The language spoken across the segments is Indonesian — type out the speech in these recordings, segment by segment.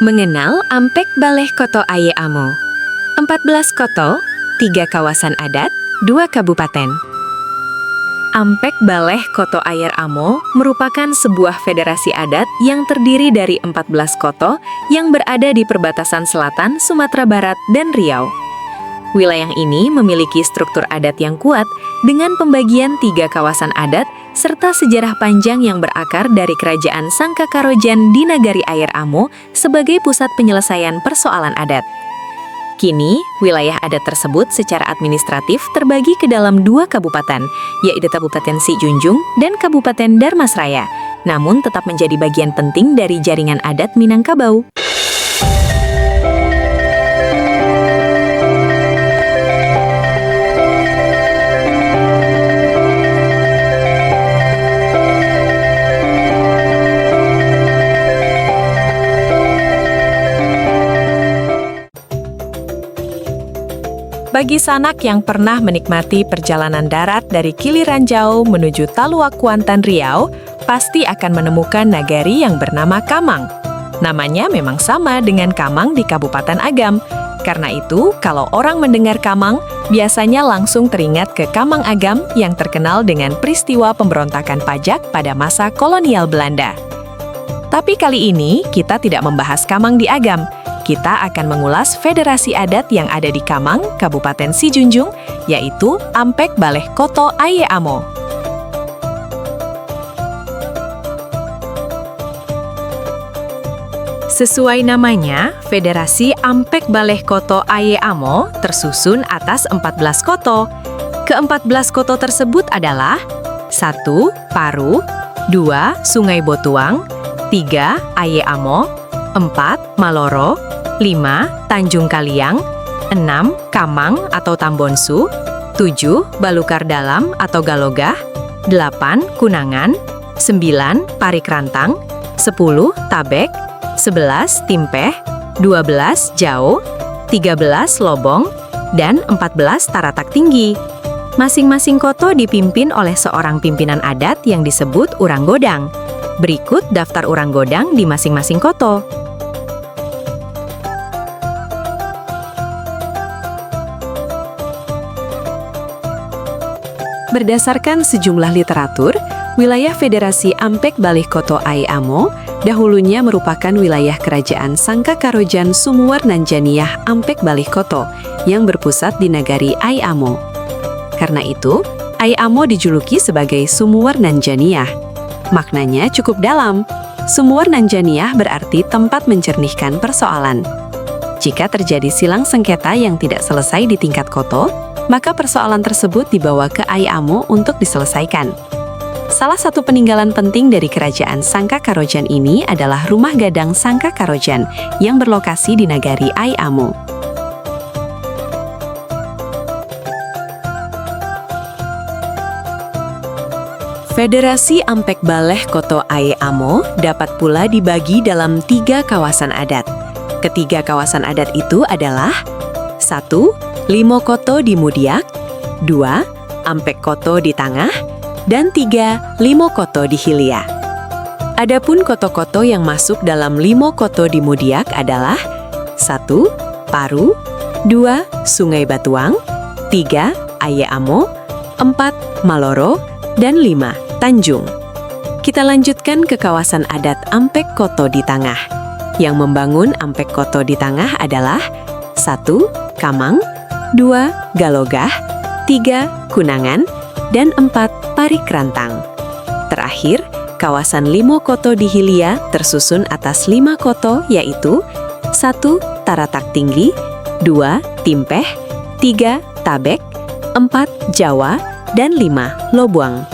Mengenal Ampek Baleh Koto Aye Amo. 14 koto, 3 kawasan adat, 2 kabupaten. Ampek Baleh Koto Aye Amo merupakan sebuah federasi adat yang terdiri dari 14 koto yang berada di perbatasan selatan Sumatera Barat dan Riau. Wilayah ini memiliki struktur adat yang kuat dengan pembagian 3 kawasan adat serta sejarah panjang yang berakar dari Kerajaan Sangkakarojan di Nagari Ayer Amo sebagai pusat penyelesaian persoalan adat. Kini, wilayah adat tersebut secara administratif terbagi ke dalam 2 kabupaten, yaitu Kabupaten Sijunjung dan Kabupaten Darmasraya, namun tetap menjadi bagian penting dari jaringan adat Minangkabau. Bagi sanak yang pernah menikmati perjalanan darat dari Kiliranjau menuju Taluak Kuantan Riau, pasti akan menemukan nagari yang bernama Kamang. Namanya memang sama dengan Kamang di Kabupaten Agam. Karena itu, kalau orang mendengar Kamang, biasanya langsung teringat ke Kamang Agam yang terkenal dengan peristiwa pemberontakan pajak pada masa kolonial Belanda. Tapi kali ini, kita tidak membahas Kamang di Agam. Kita akan mengulas federasi adat yang ada di Kamang, Kabupaten Sijunjung, yaitu Ampek Baleh Koto Aye Amo. Sesuai namanya, Federasi Ampek Baleh Koto Aye Amo tersusun atas 14 koto. Ke-14 koto tersebut adalah 1. Paru, 2. Sungai Botuang, 3. Aye Amo, 4. Maloro, 5. Tanjung Kaliang, 6. Kamang atau Tambonsu, 7. Balukar Dalam atau Galogah, 8. Kunangan, 9. Parikrantang, 10. Tabek, 11. Timpeh, 12. Jao, 13. Lobong, dan 14. Taratak Tinggi. Masing-masing koto dipimpin oleh seorang pimpinan adat yang disebut Urang Godang. Berikut daftar Urang Godang di masing-masing koto. Berdasarkan sejumlah literatur, wilayah Federasi Ampek Baleh Koto Aye Amo dahulunya merupakan wilayah Kerajaan Sangkakarojan Sumuar Nanjaniah Ampek Baleh Koto yang berpusat di Nagari Aye Amo. Karena itu, Aye Amo dijuluki sebagai Sumuar Nanjaniah. Maknanya cukup dalam. Sumuar Nanjaniah berarti tempat mencernihkan persoalan. Jika terjadi silang sengketa yang tidak selesai di tingkat koto, maka persoalan tersebut dibawa ke Aye Amo untuk diselesaikan. Salah satu peninggalan penting dari Kerajaan Sangkakarojan ini adalah Rumah Gadang Sangkakarojan yang berlokasi di Nagari Aye Amo. Federasi Ampek Baleh Koto Aye Amo dapat pula dibagi dalam 3 kawasan adat. Ketiga kawasan adat itu adalah 1. Limo Koto di Mudiak, 2. Ampek Koto di Tangah, dan 3. Limo Koto di Hilia. Adapun koto-koto yang masuk dalam Limo Koto di Mudiak adalah 1. Paru, 2. Sungai Batuang, 3. Aye Amo, 4. Maloro, dan 5. Tanjung. Kita lanjutkan ke kawasan adat Ampek Koto di Tangah. Yang membangun Ampek Koto di Tangah adalah 1. Kamang, 2. Galogah, 3. Kunangan, dan 4. Parikrantang. Terakhir, kawasan Limo Koto di Hilia tersusun atas 5 koto yaitu 1. Taratak Tinggi, 2. Timpeh, 3. Tabek, 4. Jawa, dan 5. Lobuang.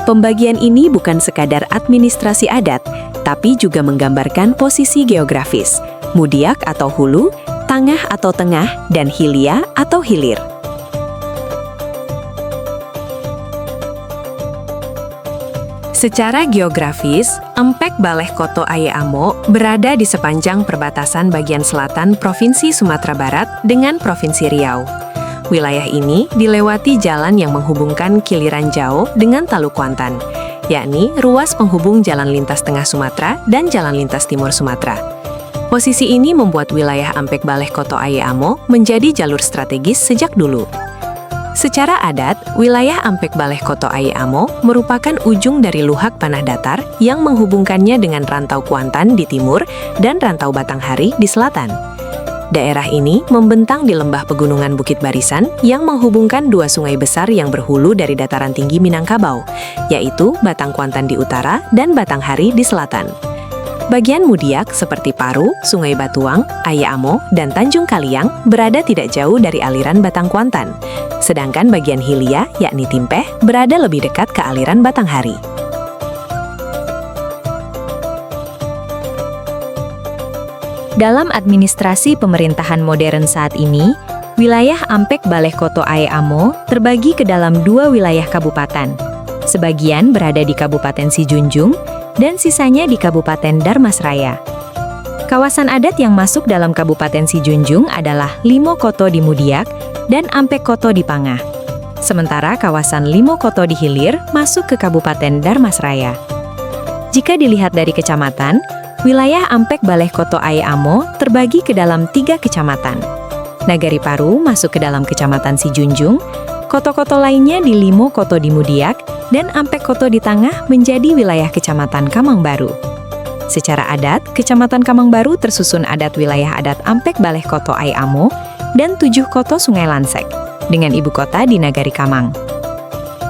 Pembagian ini bukan sekadar administrasi adat, tapi juga menggambarkan posisi geografis, Mudiak atau hulu, Tangah atau tengah, dan Hilia atau hilir. Secara geografis, Ampek Baleh Koto Aye Amo berada di sepanjang perbatasan bagian selatan Provinsi Sumatera Barat dengan Provinsi Riau. Wilayah ini dilewati jalan yang menghubungkan Kiliranjau dengan Taluak Kuantan, yakni ruas penghubung Jalan Lintas Tengah Sumatera dan Jalan Lintas Timur Sumatera. Posisi ini membuat wilayah Ampek Baleh Koto Aye Amo menjadi jalur strategis sejak dulu. Secara adat, wilayah Ampek Baleh Koto Aye Amo merupakan ujung dari luhak panah datar yang menghubungkannya dengan Rantau Kuantan di timur dan Rantau Batanghari di selatan. Daerah ini membentang di lembah pegunungan Bukit Barisan yang menghubungkan dua sungai besar yang berhulu dari dataran tinggi Minangkabau, yaitu Batang Kuantan di utara dan Batanghari di selatan. Bagian Mudiak seperti Paru, Sungai Batuang, Aye Amo, dan Tanjung Kaliang berada tidak jauh dari aliran Batang Kuantan. Sedangkan bagian Hilia, yakni Timpeh, berada lebih dekat ke aliran Batanghari. Dalam administrasi pemerintahan modern saat ini, wilayah Ampek Baleh Koto Aye Amo terbagi ke dalam dua wilayah kabupaten. Sebagian berada di Kabupaten Sijunjung, dan sisanya di Kabupaten Darmasraya. Kawasan adat yang masuk dalam Kabupaten Sijunjung adalah Limo Koto di Mudiak dan Ampek Koto di Pangah. Sementara kawasan Limo Koto di Hilir masuk ke Kabupaten Darmasraya. Jika dilihat dari kecamatan, wilayah Ampek Baleh Koto Aye Amo terbagi ke dalam 3 kecamatan. Nagari Paru masuk ke dalam Kecamatan Sijunjung, kota-kota lainnya di Limo Koto di Mudiak, dan Ampek Koto di Tangah menjadi wilayah Kecamatan Kamangbaru. Secara adat, Kecamatan Kamangbaru tersusun adat wilayah adat Ampek Baleh Koto Aye Amo dan 7 koto Sungai Lansek, dengan ibu kota di Nagari Kamang.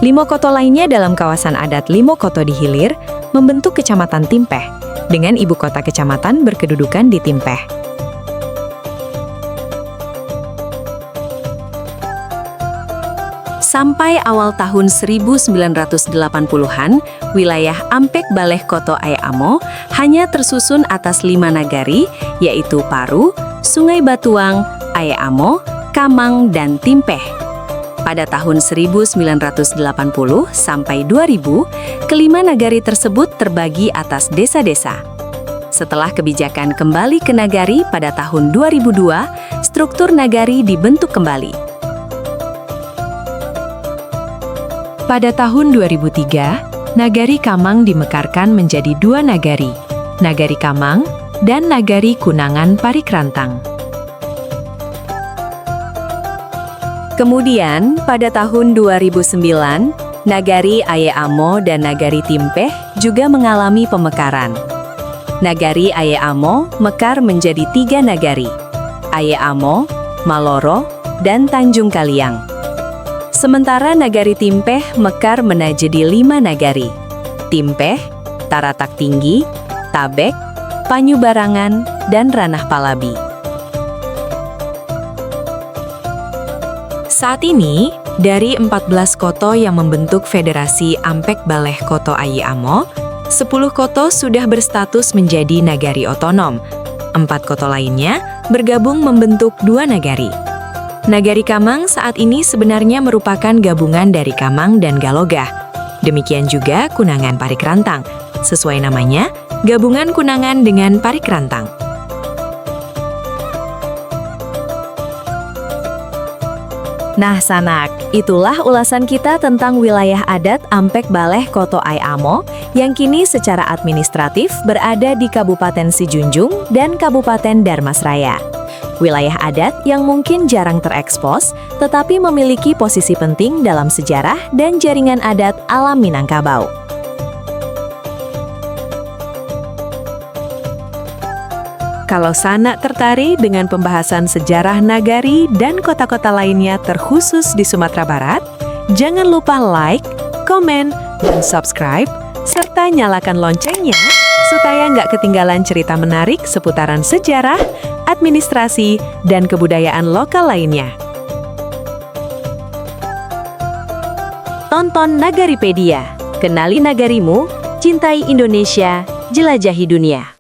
5 koto lainnya dalam kawasan adat Limo Koto di Hilir membentuk Kecamatan Timpeh, dengan ibu kota kecamatan berkedudukan di Timpeh. Sampai awal tahun 1980-an, wilayah Ampek Baleh Koto Aye Amo hanya tersusun atas 5 nagari, yaitu Paru, Sungai Batuang, Aye Amo, Kamang, dan Timpeh. Pada tahun 1980 sampai 2000, kelima nagari tersebut terbagi atas desa-desa. Setelah kebijakan kembali ke nagari pada tahun 2002, struktur nagari dibentuk kembali. Pada tahun 2003, Nagari Kamang dimekarkan menjadi 2 nagari, Nagari Kamang dan Nagari Kunangan Parikrantang. Kemudian, pada tahun 2009, Nagari Aye Amo dan Nagari Timpeh juga mengalami pemekaran. Nagari Aye Amo mekar menjadi 3 nagari, Aye Amo, Maloro, dan Tanjung Kaliang. Sementara Nagari Timpeh mekar menjadi 5 nagari, Timpeh, Taratak Tinggi, Tabek, Panyubarangan, dan Ranah Palabi. Saat ini, dari 14 koto yang membentuk Federasi Ampek Baleh Koto Aye Amo, 10 koto sudah berstatus menjadi nagari otonom. 4 koto lainnya bergabung membentuk 2 nagari. Nagari Kamang saat ini sebenarnya merupakan gabungan dari Kamang dan Galogah. Demikian juga Kunangan Parikrantang. Sesuai namanya, gabungan Kunangan dengan Parikrantang. Nah, Sanak, itulah ulasan kita tentang wilayah adat Ampek Baleh Koto Aye Amo yang kini secara administratif berada di Kabupaten Sijunjung dan Kabupaten Darmasraya. Wilayah adat yang mungkin jarang terekspos, tetapi memiliki posisi penting dalam sejarah dan jaringan adat alam Minangkabau. Kalau Sanak tertarik dengan pembahasan sejarah nagari dan kota-kota lainnya terkhusus di Sumatera Barat, jangan lupa like, komen, dan subscribe, serta nyalakan loncengnya supaya nggak ketinggalan cerita menarik seputaran sejarah, administrasi, dan kebudayaan lokal lainnya. Tonton Nagaripedia, kenali nagarimu, cintai Indonesia, jelajahi dunia.